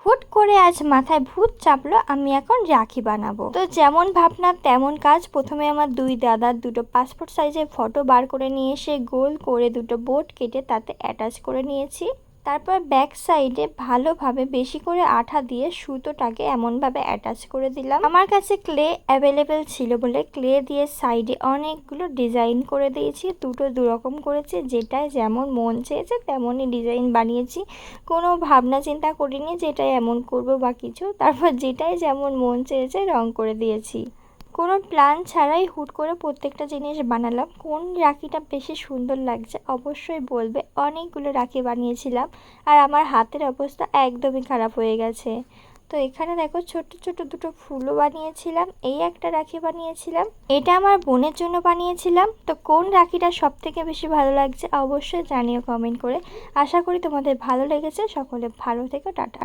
হুট করে আজ মাথায় ভূত চাপলো আমি এখন রাখি বানাবো। তো যেমন ভাবনা তেমন কাজ। প্রথমে আমার দুই দাদার দুটো পাসপোর্ট সাইজের ফটো বার করে নিয়ে এসে গোল করে দুটো বোট কেটে তাতে অ্যাটাচ করে নিয়েছি। তারপর ব্যাক সাইডে ভালোভাবে বেশি করে আঠা দিয়ে সুতোটাকে এমনভাবে অ্যাটাচ করে দিলাম। আমার কাছে ক্লে অ্যাভেলেবেল ছিল বলে ক্লে দিয়ে সাইডে অনেকগুলো ডিজাইন করে দিয়েছি। দুটো দুরকম করেছি, যেটাই যেমন মন চেয়েছে তেমনই ডিজাইন বানিয়েছি। কোনো ভাবনা চিন্তা করিনি যেটা এমন করব বা কিছু। তারপর যেটাই যেমন মন চেয়েছে রং করে দিয়েছি। কোনো প্ল্যান ছাড়াই হুট করে প্রত্যেকটা জিনিস বানালাম। কোন রাখিটা বেশি সুন্দর লাগছে অবশ্যই বলবে। অনেকগুলো রাখি বানিয়েছিলাম আর আমার হাতের অবস্থা একদমই খারাপ হয়ে গেছে। তো এখানে দেখো ছোট্ট ছোট্ট দুটো ফুলও বানিয়েছিলাম। এই একটা রাখি বানিয়েছিলাম, এটা আমার বোনের জন্য বানিয়েছিলাম। তো কোন রাখিটা সব থেকে বেশি ভালো লাগছে অবশ্যই জানিও কমেন্ট করে। আশা করি তোমাদের ভালো লেগেছে। সকলে ভালো থেকো, টাটা।